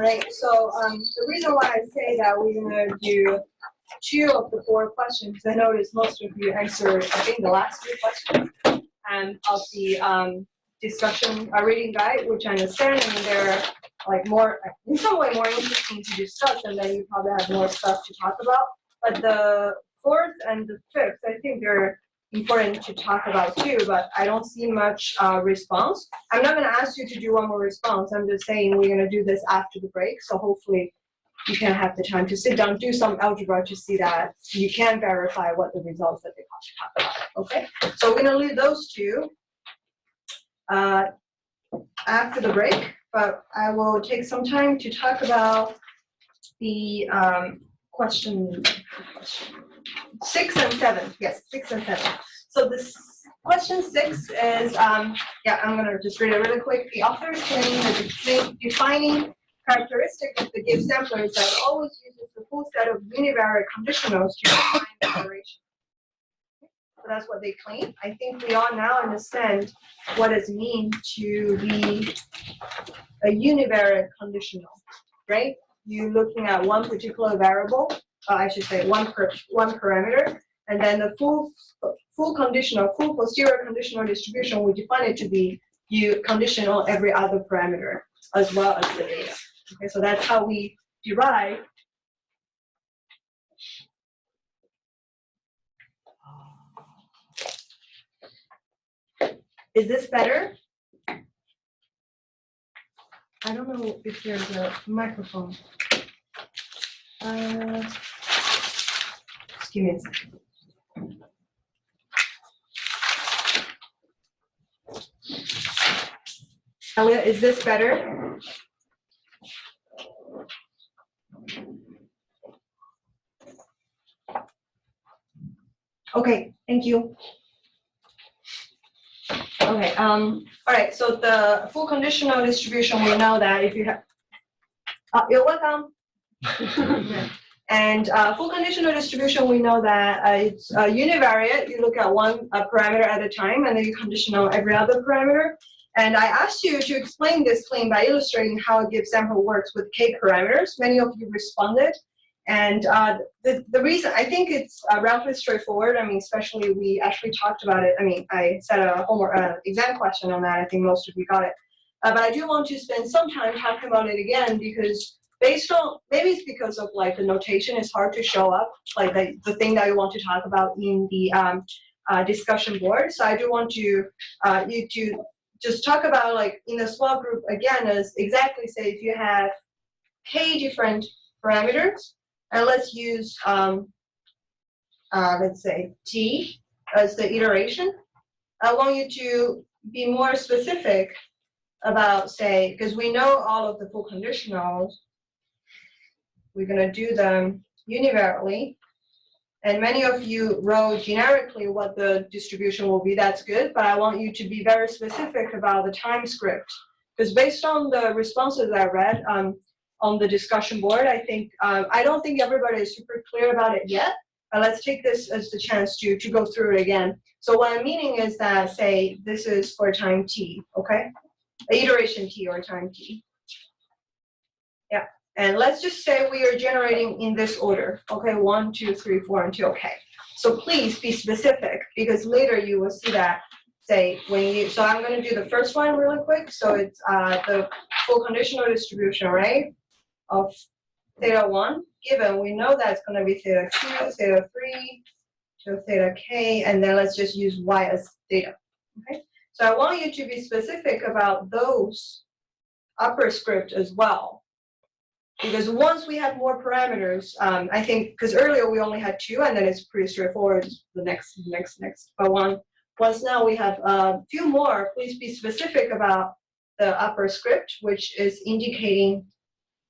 Right, so the reason why I say that we're going to do 2 of the 4 questions, I noticed most of you answered, I think, the last 2 questions of the discussion reading guide, which I understand, and they're like more, in some way, more interesting to discuss, and then you probably have more stuff to talk about. But the 4th and the 5th, I think they're important to talk about too, but I don't see much response. I'm not going to ask you to do one more response. I'm just saying we're going to do this after the break, so hopefully you can have the time to sit down, do some algebra to see that you can verify what the results that they talk about. Okay, so we're going to leave those 2 after the break, but I will take some time to talk about the question 6 and 7. Yes, 6 and 7. So this question 6 is, yeah, I'm going to just read it really quick. The author is claiming that the defining characteristic of the Gibbs sampler is that it always uses the full set of univariate conditionals to define the duration. So that's what they claim. I think we all now understand what it means to be a univariate conditional, right? You're looking at one particular variable, I should say one parameter, and then the full posterior conditional distribution, we define it to be conditional every other parameter as well as the data. Okay, so that's how we derive. Is this better? I don't know if there's a microphone. Just give me a second. Elliot, is this better? Okay, thank you. Okay, all right, so the full conditional distribution, we know that if you have, you're welcome. And full conditional distribution, we know that it's univariate. You look at one parameter at a time, and then you conditional every other parameter. And I asked you to explain this claim by illustrating how a Gibbs sample works with k parameters. Many of you responded. And the reason, I think it's relatively straightforward. I mean, especially we actually talked about it. I mean, I set a homework exam question on that. I think most of you got it. But I do want to spend some time talking about it again, because based on, maybe it's because of like the notation is hard to show up, like the thing that you want to talk about in the discussion board. So I do want you to just talk about, like, in a small group again, as exactly say if you have k different parameters, and let's use let's say t as the iteration. I want you to be more specific about, say, because we know all of the full conditionals, we're going to do them univariately. And many of you wrote generically what the distribution will be. That's good, but I want you to be very specific about the time script. Because based on the responses I read on the discussion board, I think, I don't think everybody is super clear about it yet. Let's take this as the chance to go through it again. So what I'm meaning is that, say, this is for time t, okay? Iteration t or time t. Yeah. And let's just say we are generating in this order. Okay, 1, 2, 3, 4, and 2. Okay. So please be specific, because later you will see that, say, when you, so I'm going to do the first one really quick. So it's the full conditional distribution, right, of theta 1, given we know that's going to be theta 2, theta 3, to theta k, and then let's just use y as theta. Okay. So I want you to be specific about those upper script as well. Because once we have more parameters, I think, because earlier we only had 2, and then it's pretty straightforward, the next. But once now we have a few more, please be specific about the upper script, which is indicating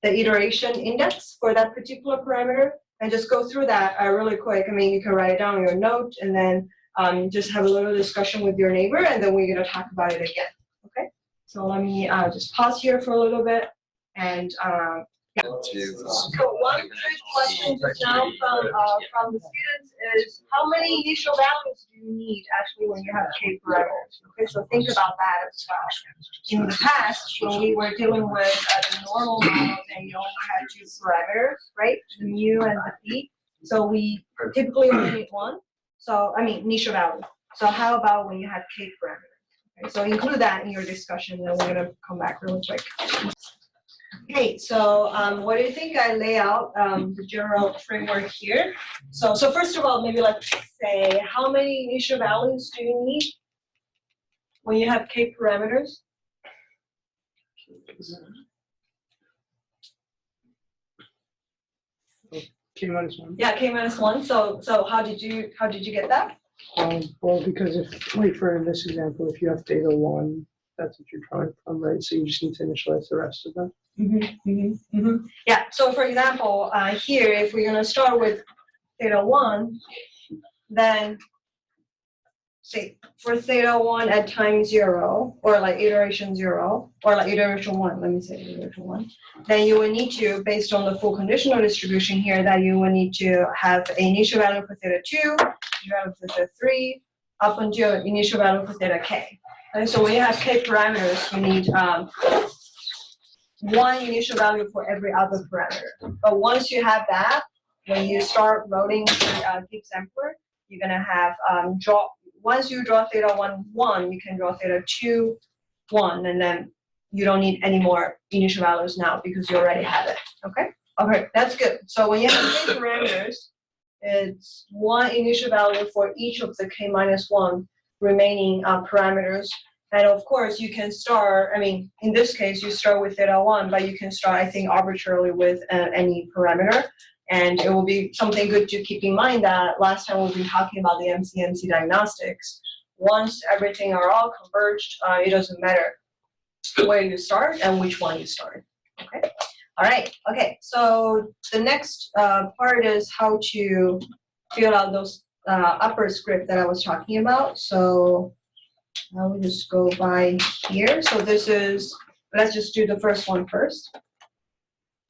the iteration index for that particular parameter. And just go through that really quick. I mean, you can write it down in your note, and then just have a little discussion with your neighbor, and then we're going to talk about it again. Okay? So let me just pause here for a little bit. And yeah. So one good question just now from the students is, how many initial values do you need actually when you have k parameters? Okay, so think about that as well. In the past, when we were dealing with the normal model, then you only have two parameters, right? The mu and the p. So we typically only need one. So, I mean, initial value. So how about when you have k parameters? Okay, so include that in your discussion, and we're going to come back really quick. Okay, so what do you think I lay out the general framework here? So first of all, maybe let's say, how many initial values do you need when you have k parameters? K minus 1. Yeah, k minus 1. So how did you get that? Well, because if, like for this example, if you have theta 1, that's what you're drawing from, right? So you just need to initialize the rest of them. Yeah, so for example, here, if we're going to start with theta 1, then say for theta 1 at time 0, or like iteration 0, or like iteration 1, let me say iteration 1, then you will need to, based on the full conditional distribution here, that you will need to have an initial value for theta 2, initial value for theta 3, up until initial value for theta k. And so when you have k parameters, you need one initial value for every other parameter. But once you have that, when you start rolling the Gibbs sampler, you're going to have once you draw theta 1, 1, you can draw theta 2, 1, and then you don't need any more initial values now because you already have it. Okay? Okay, that's good. So when you have k parameters, it's one initial value for each of the k minus 1 remaining parameters. And of course, you can start, I mean, in this case, you start with theta 1, but you can start, I think, arbitrarily with any parameter. And it will be something good to keep in mind that last time we've been talking about the MCMC diagnostics. Once everything are all converged, it doesn't matter where you start and which one you start. Okay. All right. Okay. So the next part is how to fill out those upper script that I was talking about. So I will just go by here. So this is, let's just do the first one first.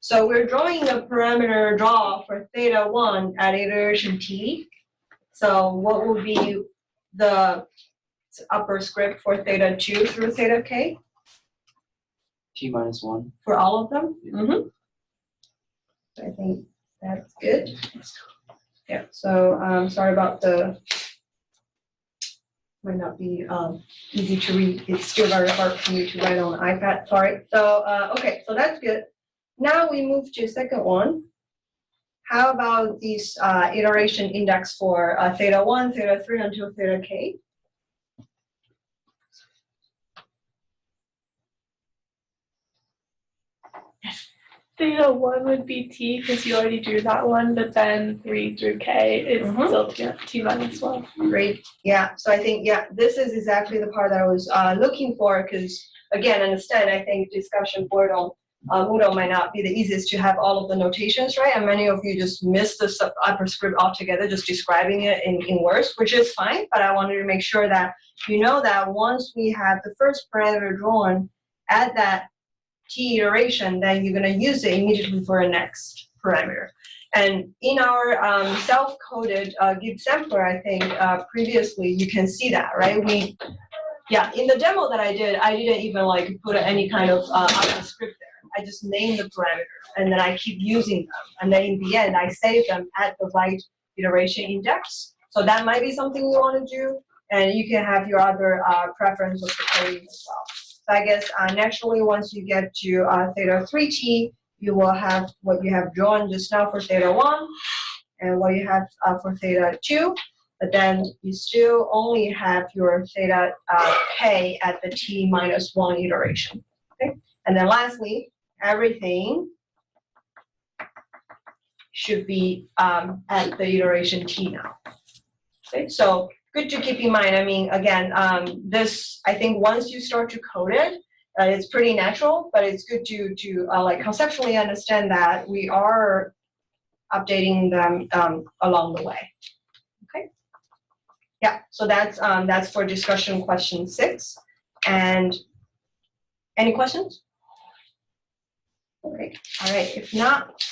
So we're drawing a parameter draw for theta 1 at iteration t. So what will be the upper script for theta 2 through theta k? T minus 1. For all of them? Mm-hmm. I think that's good. Yeah, so sorry about the, might not be easy to read. It's still very hard for me to write on the iPad, sorry. So, okay, so that's good. Now we move to the second one. How about these iteration index for theta 1, theta 3 until theta k? Theta 1 would be t because you already drew that one, but then 3 through k is still t minus 1. Great. Yeah. So I think, yeah, this is exactly the part that I was looking for because, again, understand, I think discussion board on Moodle might not be the easiest to have all of the notations, right? And many of you just miss the upper script altogether, just describing it in words, which is fine. But I wanted to make sure that you know that once we have the first parameter drawn at that t iteration, then you're going to use it immediately for a next parameter. And in our self-coded Gibbs sampler, I think previously you can see that, right? In the demo that I didn't even like put any kind of upper script there. I just named the parameter and then I keep using them. And then in the end, I save them at the right iteration index. So that might be something you want to do. And you can have your other preference of the coding as well. So I guess naturally, once you get to theta 3t, you will have what you have drawn just now for theta 1 and what you have for theta 2. But then you still only have your theta k at the t minus 1 iteration. Okay? And then lastly, everything should be at the iteration t now. Okay? So good to keep in mind. I mean, again, this, I think once you start to code it, it's pretty natural, but it's good to like conceptually understand that we are updating them along the way. Okay. Yeah. So that's for discussion question 6. And any questions? Okay, all right, if not,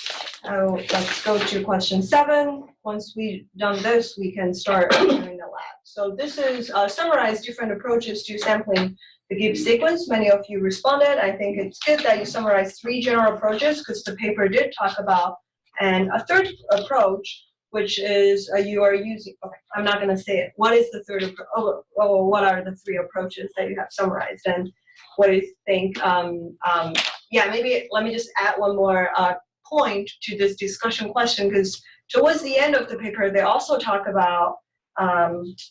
let's go to question 7. Once we've done this, we can start doing the lab. So this is summarize different approaches to sampling the Gibbs sequence. Many of you responded. I think it's good that you summarize 3 general approaches because the paper did talk about and a third approach, which is you are using, okay, I'm not going to say it. What is the third approach? What are the 3 approaches that you have summarized? And what do you think? Yeah, maybe let me just add one more point to this discussion question, because towards the end of the paper, they also talk about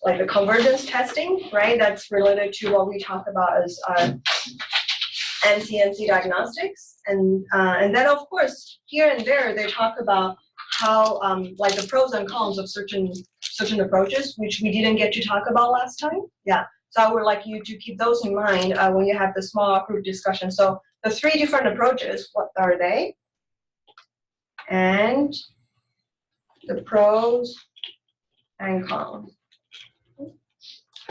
like the convergence testing, right? That's related to what we talk about as MCMC diagnostics. And then, of course, here and there, they talk about how like the pros and cons of certain approaches, which we didn't get to talk about last time. Yeah. So I would like you to keep those in mind when you have the small group discussion. So the 3 different approaches, what are they? And the pros and cons.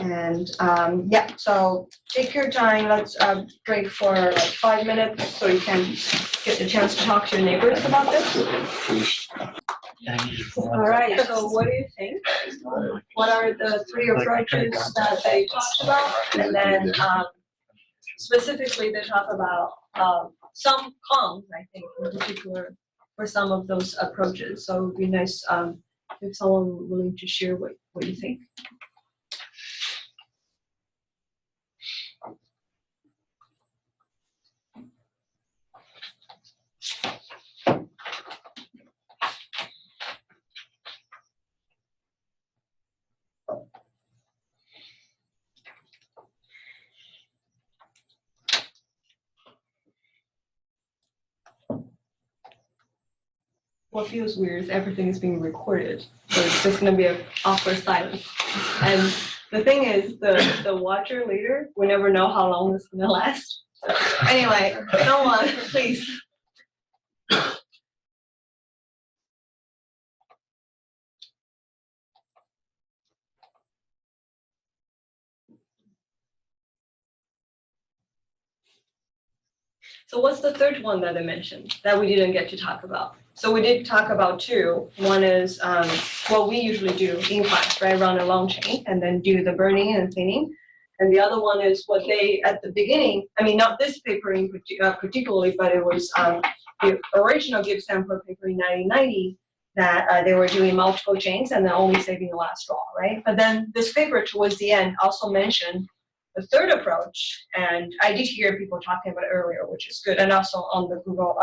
And yeah, so take your time. Let's break for like 5 minutes so you can get the chance to talk to your neighbors about this. All right, so what do you think? What are the 3 approaches that they talked about? And then specifically, they talk about some cons, I think, in particular, for some of those approaches. So it would be nice if someone willing to share what you think. What feels weird is everything is being recorded, so it's just going to be an awkward silence. And the thing is, the watcher later will never know how long this is going to last. So anyway, someone, please. So what's the third one that I mentioned that we didn't get to talk about? So we did talk about 2. One is what we usually do in class, right? Run a long chain and then do the burning and thinning. And the other one is what they, at the beginning, I mean, not this paper in particularly, but it was the original Gibbs sampler paper in 1990 that they were doing multiple chains and then only saving the last straw, right? But then this paper towards the end also mentioned the third approach, and I did hear people talking about it earlier, which is good, and also on the Google,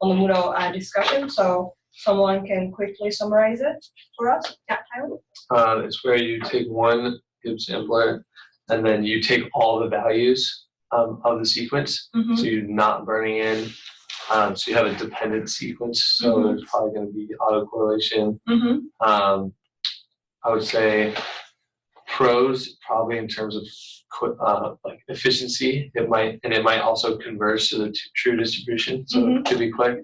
on the Moodle discussion. So someone can quickly summarize it for us. Yeah, Tyler? It's where you take one Gibbs sampler and then you take all the values of the sequence. Mm-hmm. So you're not burning in. So you have a dependent sequence. So there's probably going to be autocorrelation. Mm-hmm. I would say pros probably in terms of like efficiency. It might also converge to the true distribution. So it could be quick.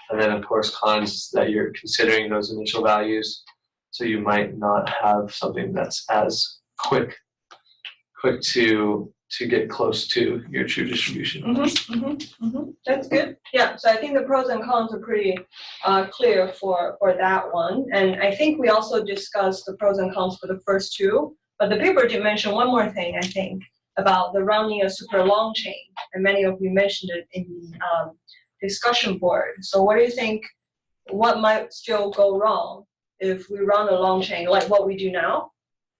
And then of course cons that you're considering those initial values. So you might not have something that's as quick to get close to your true distribution. That's good. Yeah, so I think the pros and cons are pretty clear for that one. And I think we also discussed the pros and cons for the first 2. But the paper did mention one more thing, I think, about the running a super long chain. And many of you mentioned it in the discussion board. So what do you think, what might still go wrong if we run a long chain like what we do now?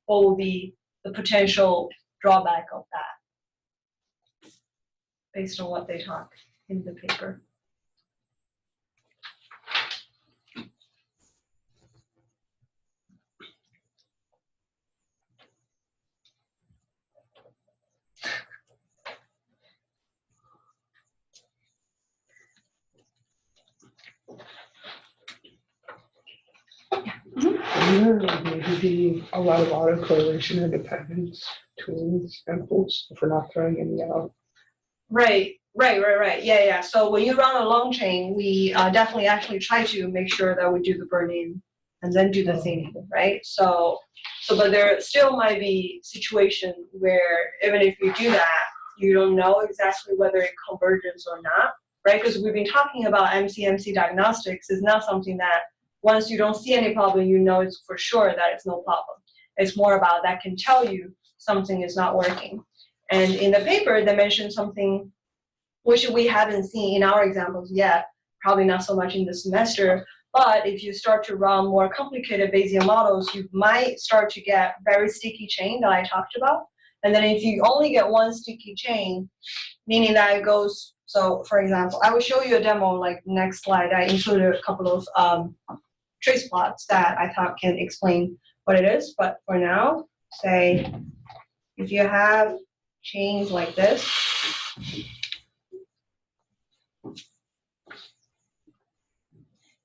What will be the potential drawback of that based on what they talk in the paper? Wouldn't there maybe be a lot of autocorrelation and dependence between samples if we're not throwing any out? Right. Yeah. So when you run a long chain, we definitely actually try to make sure that we do the burn-in and then do the thinning, right? So but there still might be situations where even if you do that, you don't know exactly whether it converges or not. right? Because we've been talking about MCMC diagnostics is not something that once you don't see any problem, you know it's for sure that it's no problem. It's more about that can tell you something is not working. And in the paper, they mentioned something which we haven't seen in our examples yet, probably not so much in the semester, but if you start to run more complicated Bayesian models, you might start to get very sticky chain that I talked about. And then if you only get one sticky chain, meaning that it goes, so for example, I will show you a demo like next slide. I included a couple of trace plots that I thought can explain what it is. But for now, say, if you have chains like this,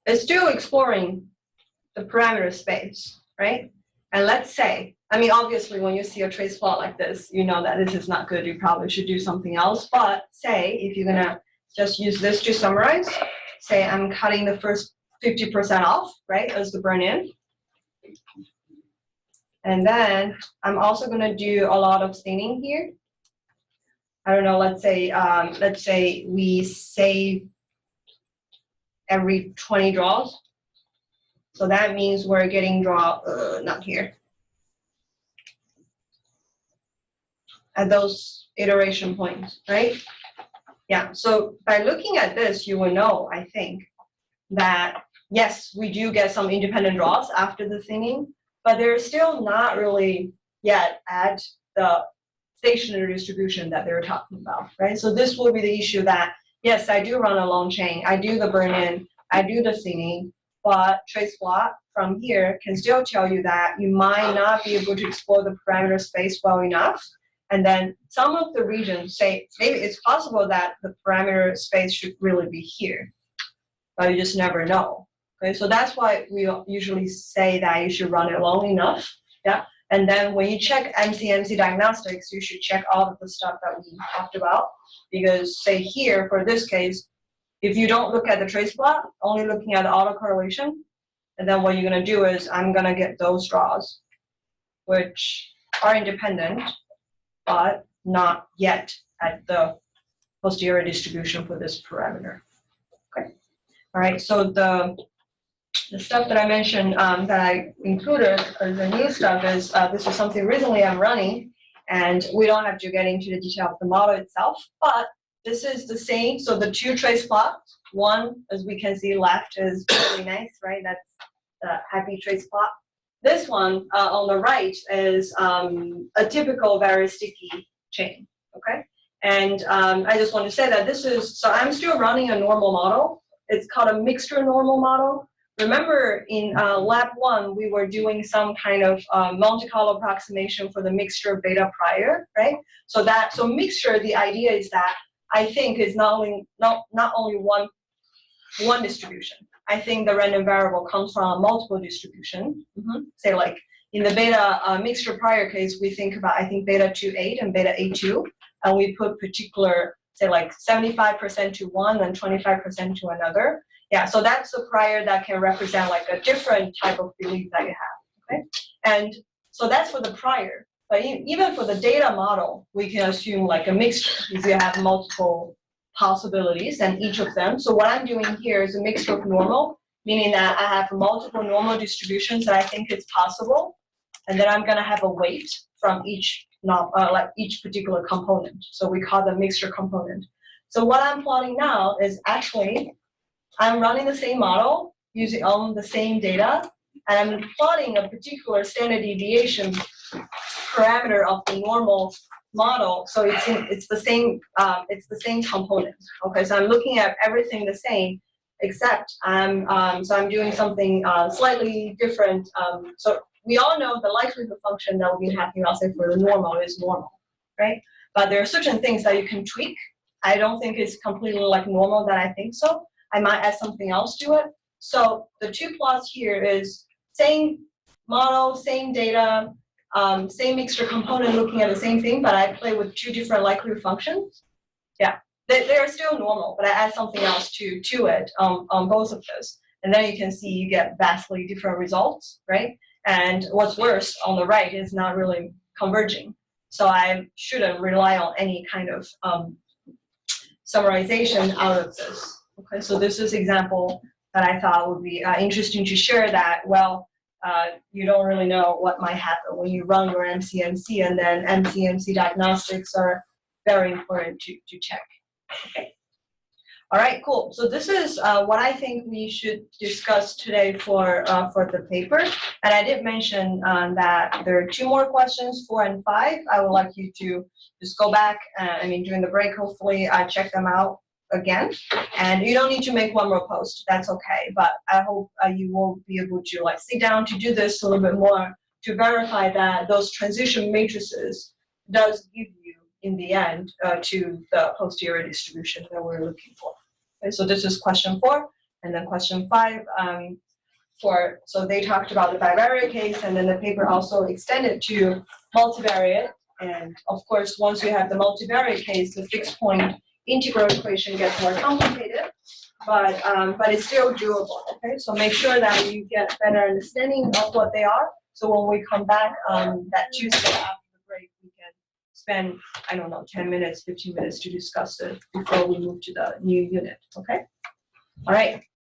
it's still exploring the parameter space, right? And let's say, I mean, obviously, when you see a trace plot like this, you know that this is not good. You probably should do something else. But say, if you're gonna just use this to summarize, say I'm cutting the first 50% off, right, as the burn-in. And then I'm also gonna do a lot of staining here. I don't know, let's say we save every 20 draws. So that means we're getting draw, not here. At those iteration points, right? Yeah, so by looking at this, you will know, I think, that yes, we do get some independent draws after the thinning, but they're still not really yet at the stationary distribution that they're talking about, right? So this will be the issue that, yes, I do run a long chain, I do the burn-in, I do the thinning, but trace plot from here can still tell you that you might not be able to explore the parameter space well enough. And then some of the regions say, maybe it's possible that the parameter space should really be here, but you just never know. Okay, so that's why we usually say that you should run it long enough. Yeah. And then when you check MCMC diagnostics, you should check all of the stuff that we talked about. Because say here, for this case, if you don't look at the trace plot, only looking at the autocorrelation, and then what you're gonna do is I'm gonna get those draws, which are independent, but not yet at the posterior distribution for this parameter. Okay. All right, so the stuff that I mentioned that I included as the new stuff is this is something recently I'm running, and we don't have to get into the detail of the model itself, but this is the same. So the two trace plots, one, as we can see left, is really nice, right? That's the happy trace plot. This one on the right is a typical very sticky chain, okay? And I just want to say that this is, so I'm still running a normal model. It's called a mixture normal model. Remember in lab 1, we were doing some kind of Monte Carlo approximation for the mixture beta prior, right? So mixture, the idea is that I think is not only one distribution. I think the random variable comes from a multiple distribution. Say like in the beta mixture prior case, we think about, I think, beta 2.8 and beta 8.2, and we put particular, say like 75% to one and 25% to another. Yeah, so that's a prior that can represent like a different type of belief that you have, okay? And so that's for the prior. But even for the data model, we can assume like a mixture if you have multiple possibilities and each of them. So what I'm doing here is a mixture of normal, meaning that I have multiple normal distributions that I think it's possible, and then I'm gonna have a weight from each each particular component. So we call the mixture component. So what I'm plotting now is actually I'm running the same model using the same data, and I'm plotting a particular standard deviation parameter of the normal model. So it's the same component. Okay, so I'm looking at everything the same, except I'm doing something slightly different. So we all know the likelihood function that will be happening, I'll say, for the normal is normal, right? But there are certain things that you can tweak. I don't think it's completely like normal that I think so. I might add something else to it. So the two plots here is same model, same data, same mixture component looking at the same thing, but I play with two different likelihood functions. Yeah, they're still normal, but I add something else to it on both of those. And then you can see you get vastly different results, right? And what's worse, on the right is not really converging. So I shouldn't rely on any kind of summarization out of this. Okay, so this is example that I thought would be interesting to share that, well, you don't really know what might happen when you run your MCMC, and then MCMC diagnostics are very important to check. Okay. All right, cool. So this is what I think we should discuss today for the paper. And I did mention that there are 2 more questions, 4 and 5. I would like you to just go back, during the break, hopefully check them out again. And you don't need to make one more post, that's okay. But I hope you will be able to like sit down to do this a little bit more to verify that those transition matrices does give you, in the end, to the posterior distribution that we're looking for. Okay, so this is question 4, and then question 5. So they talked about the bivariate case, and then the paper also extended to multivariate. And of course, once you have the multivariate case, the fixed point integral equation gets more complicated, but it's still doable. Okay, so make sure that you get better understanding of what they are. So when we come back that Tuesday after the break, we can spend, I don't know, 10 minutes, 15 minutes to discuss it before we move to the new unit. Okay. All right.